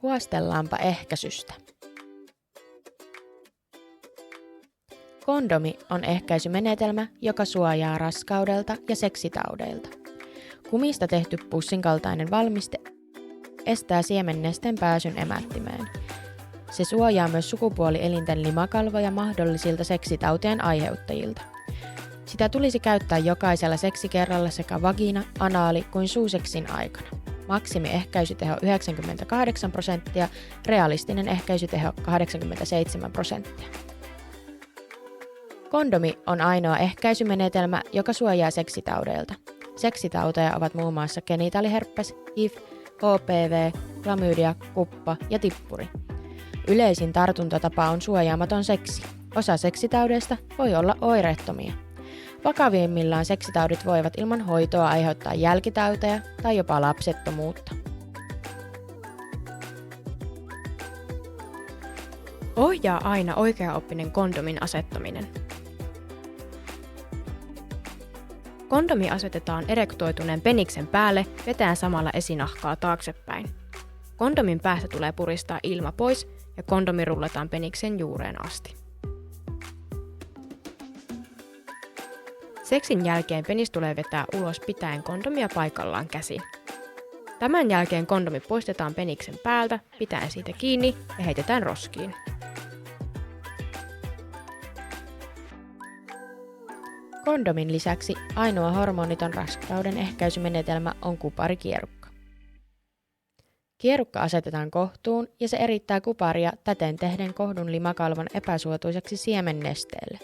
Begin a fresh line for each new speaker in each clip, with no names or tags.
Huostellaanpa ehkäisystä. Kondomi on ehkäisymenetelmä, joka suojaa raskaudelta ja seksitaudeilta. Kumista tehty pussin kaltainen valmiste estää siemennesteen pääsyn emättimeen. Se suojaa myös sukupuolielinten limakalvoja mahdollisilta seksitautien aiheuttajilta. Sitä tulisi käyttää jokaisella seksikerralla sekä vagina-, anaali- kuin suuseksin aikana. Maksimi ehkäisyteho 98%, realistinen ehkäisyteho 87%. Kondomi on ainoa ehkäisymenetelmä, joka suojaa seksitaudeilta. Seksitauteja ovat muun muassa genitaaliherpes, HIV, HPV, klamydia, kuppa ja tippuri. Yleisin tartuntatapa on suojaamaton seksi. Osa seksitaudeista voi olla oireettomia. Vakavimmillaan seksitaudit voivat ilman hoitoa aiheuttaa jälkitauteja tai jopa lapsettomuutta.
Ohjaa aina oikeaoppinen kondomin asettaminen. Kondomi asetetaan erektoituneen peniksen päälle vetäen samalla esinahkaa taaksepäin. Kondomin päästä tulee puristaa ilma pois ja kondomi rullataan peniksen juureen asti. Seksin jälkeen penis tulee vetää ulos pitäen kondomia paikallaan käsin. Tämän jälkeen kondomi poistetaan peniksen päältä, pitäen siitä kiinni ja heitetään roskiin.
Kondomin lisäksi ainoa hormoniton raskauden ehkäisymenetelmä on kuparikierukka. Kierukka asetetaan kohtuun ja se erittää kuparia täten tehden kohdun limakalvon epäsuotuiseksi siemennesteelle.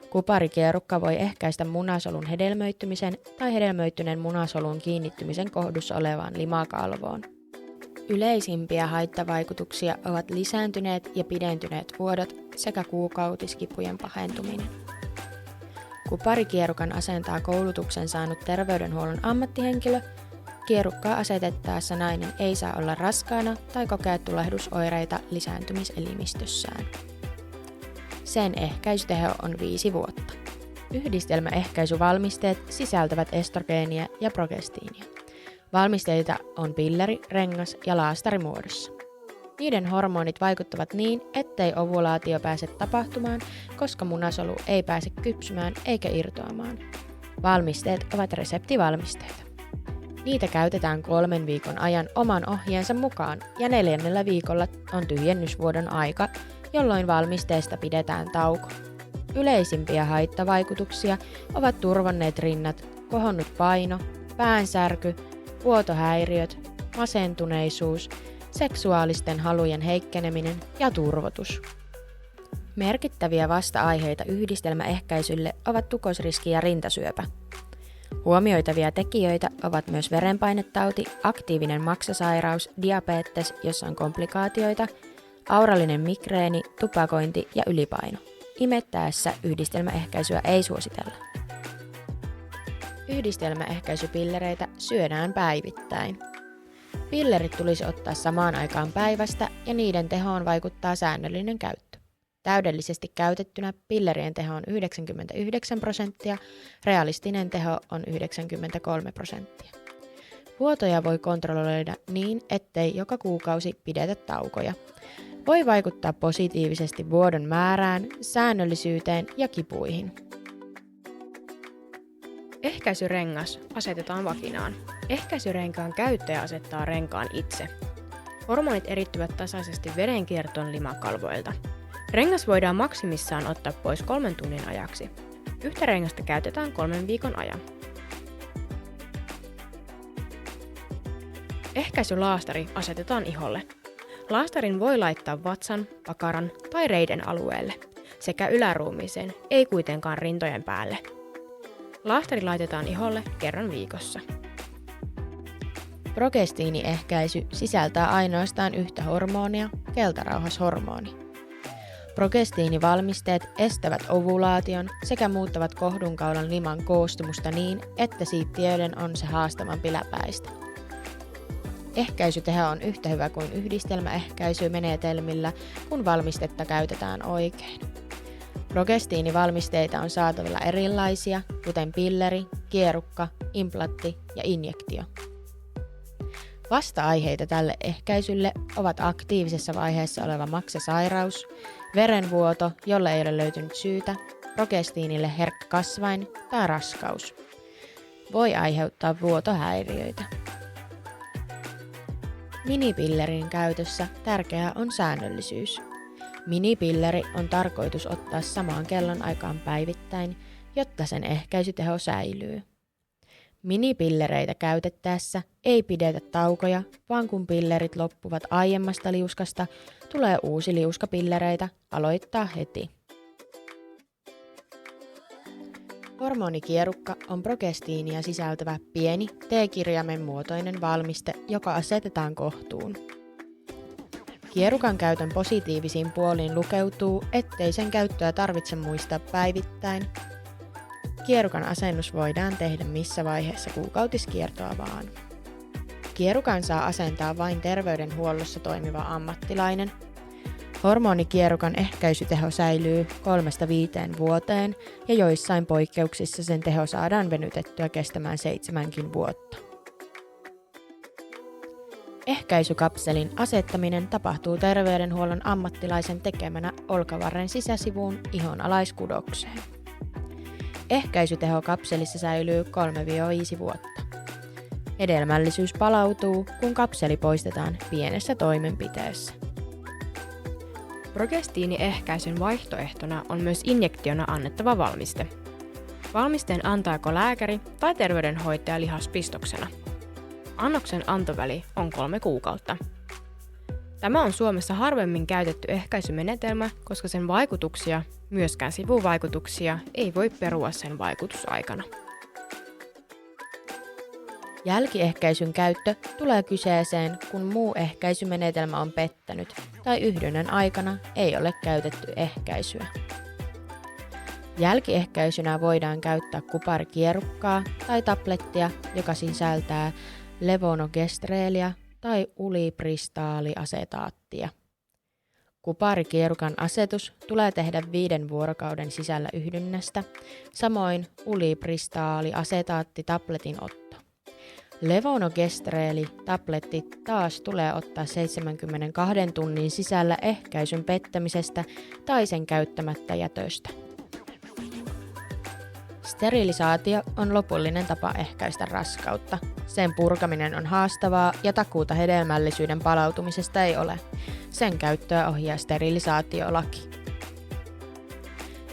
Kuparikierukka voi ehkäistä munasolun hedelmöittymisen tai hedelmöittyneen munasolun kiinnittymisen kohdussa olevaan limakalvoon. Yleisimpiä haittavaikutuksia ovat lisääntyneet ja pidentyneet vuodot sekä kuukautiskipujen pahentuminen. Kuparikierukan asentaa koulutuksen saanut terveydenhuollon ammattihenkilö. Kierukkaa asetettaessa nainen ei saa olla raskaana tai kokea tulehdusoireita lisääntymiselimistössään. Sen ehkäisyteho on 5 vuotta. Yhdistelmäehkäisyvalmisteet sisältävät estrogeenia ja progestiinia. Valmisteita on pilleri, rengas ja laastari muodossa. Niiden hormonit vaikuttavat niin, ettei ovulaatio pääse tapahtumaan, koska munasolu ei pääse kypsymään eikä irtoamaan. Valmisteet ovat reseptivalmisteita. Niitä käytetään 3 viikon ajan oman ohjeensa mukaan ja 4. viikolla on tyhjennysvuodon aika, jolloin valmisteesta pidetään tauko. Yleisimpiä haittavaikutuksia ovat turvonneet rinnat, kohonnut paino, päänsärky, vuotohäiriöt, masentuneisuus, seksuaalisten halujen heikkeneminen ja turvotus. Merkittäviä vasta-aiheita yhdistelmäehkäisylle ovat tukosriski ja rintasyöpä. Huomioitavia tekijöitä ovat myös verenpainetauti, aktiivinen maksasairaus, diabetes, jossa on komplikaatioita, aurallinen migreeni, tupakointi ja ylipaino. Imettäessä yhdistelmäehkäisyä ei suositella. Yhdistelmäehkäisypillereitä syödään päivittäin. Pillerit tulisi ottaa samaan aikaan päivästä ja niiden tehoon vaikuttaa säännöllinen käyttö. Täydellisesti käytettynä pillerien teho on 99%, realistinen teho on 93%. Vuotoja voi kontrolloida niin, ettei joka kuukausi pidetä taukoja. Voi vaikuttaa positiivisesti vuodon määrään, säännöllisyyteen ja kipuihin.
Ehkäisyrengas asetetaan vaginaan. Ehkäisyrenkaan käyttäjä asettaa renkaan itse. Hormonit erittyvät tasaisesti verenkiertoon limakalvoilta. Rengas voidaan maksimissaan ottaa pois 3 tunnin ajaksi. Yhtä rengasta käytetään 3 viikon ajan. Ehkäisylaastari asetetaan iholle. Laastarin voi laittaa vatsan, pakaran tai reiden alueelle sekä yläruumiiseen, ei kuitenkaan rintojen päälle. Laastari laitetaan iholle kerran viikossa.
Progestiiniehkäisy sisältää ainoastaan yhtä hormonia, keltarauhashormoni. Progestiinivalmisteet estävät ovulaation sekä muuttavat kohdunkaulan liman koostumusta niin, että siittiöiden on se haastavampi läpäistä. Ehkäisyteho on yhtä hyvä kuin yhdistelmäehkäisymenetelmillä, kun valmistetta käytetään oikein. Progestiinivalmisteita on saatavilla erilaisia, kuten pilleri, kierukka, implantti ja injektio. Vasta-aiheita tälle ehkäisylle ovat aktiivisessa vaiheessa oleva maksasairaus, verenvuoto, jolle ei ole löytynyt syytä, progestiinille herkkä kasvain tai raskaus. Voi aiheuttaa vuotohäiriöitä. Minipillerin käytössä tärkeää on säännöllisyys. Minipilleri on tarkoitus ottaa samaan kellonaikaan päivittäin, jotta sen ehkäisyteho säilyy. Minipillereitä käytettäessä ei pidetä taukoja, vaan kun pillerit loppuvat aiemmasta liuskasta, tulee uusi liuska pillereitä aloittaa heti. Hormonikierukka on progestiinia sisältävä pieni T-kirjaimen muotoinen valmiste, joka asetetaan kohtuun. Kierukan käytön positiivisiin puoliin lukeutuu, ettei sen käyttöä tarvitse muistaa päivittäin. Kierukan asennus voidaan tehdä missä vaiheessa kuukautiskiertoa vaan. Kierukan saa asentaa vain terveydenhuollossa toimiva ammattilainen. Hormonikierukan ehkäisyteho säilyy 3-5 vuoteen ja joissain poikkeuksissa sen teho saadaan venytettyä kestämään 7 vuotta. Ehkäisykapselin asettaminen tapahtuu terveydenhuollon ammattilaisen tekemänä olkavarren sisäsivuun ihonalaiskudokseen. Ehkäisyteho kapselissa säilyy 3-5 vuotta. Hedelmällisyys palautuu, kun kapseli poistetaan pienessä toimenpiteessä.
Progestiiniehkäisyn vaihtoehtona on myös injektiona annettava valmiste. Valmisteen antaako lääkäri tai terveydenhoitaja lihaspistoksena. Annoksen antoväli on 3 kuukautta. Tämä on Suomessa harvemmin käytetty ehkäisymenetelmä, koska sen vaikutuksia, myöskään sivuvaikutuksia, ei voi perua sen vaikutusaikana.
Jälkiehkäisyn käyttö tulee kyseeseen, kun muu ehkäisymenetelmä on pettänyt tai yhdynnän aikana ei ole käytetty ehkäisyä. Jälkiehkäisynä voidaan käyttää kuparikierukkaa tai tablettia, joka sisältää levonogestreelia tai ulibristaaliasetaattia. Kuparikierukan asetus tulee tehdä 5 vuorokauden sisällä yhdynnästä, samoin ulibristaaliasetaatti-tabletin otto. Levonogestreeli-tabletti taas tulee ottaa 72 tunnin sisällä ehkäisyn pettämisestä tai sen käyttämättä jätöstä. Sterilisaatio on lopullinen tapa ehkäistä raskautta. Sen purkaminen on haastavaa ja takuuta hedelmällisyyden palautumisesta ei ole. Sen käyttöä ohjaa sterilisaatiolaki.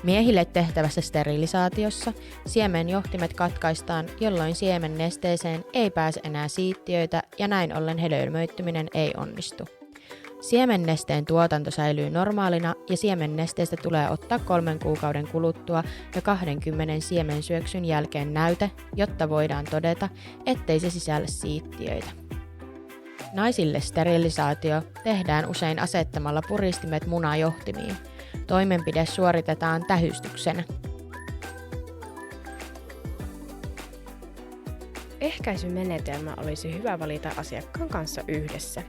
Miehille tehtävässä sterilisaatiossa siemenjohtimet katkaistaan, jolloin siemennesteeseen ei pääse enää siittiöitä ja näin ollen hedelmöittyminen ei onnistu. Siemennesteen tuotanto säilyy normaalina ja siemennesteestä tulee ottaa 3 kuukauden kuluttua ja 20 siemensyöksyn jälkeen näyte, jotta voidaan todeta, ettei se sisällä siittiöitä. Naisille sterilisaatio tehdään usein asettamalla puristimet munajohtimiin. Toimenpide suoritetaan tähystyksenä.
Ehkäisymenetelmä olisi hyvä valita asiakkaan kanssa yhdessä.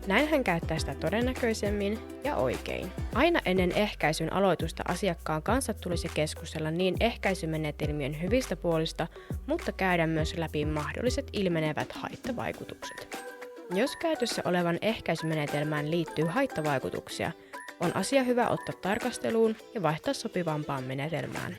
Näin hän käyttää sitä todennäköisemmin ja oikein. Aina ennen ehkäisyn aloitusta asiakkaan kanssa tulisi keskustella niin ehkäisymenetelmien hyvistä puolista, mutta käydä myös läpi mahdolliset ilmenevät haittavaikutukset. Jos käytössä olevan ehkäisymenetelmään liittyy haittavaikutuksia, on asia hyvä ottaa tarkasteluun ja vaihtaa sopivampaan menetelmään.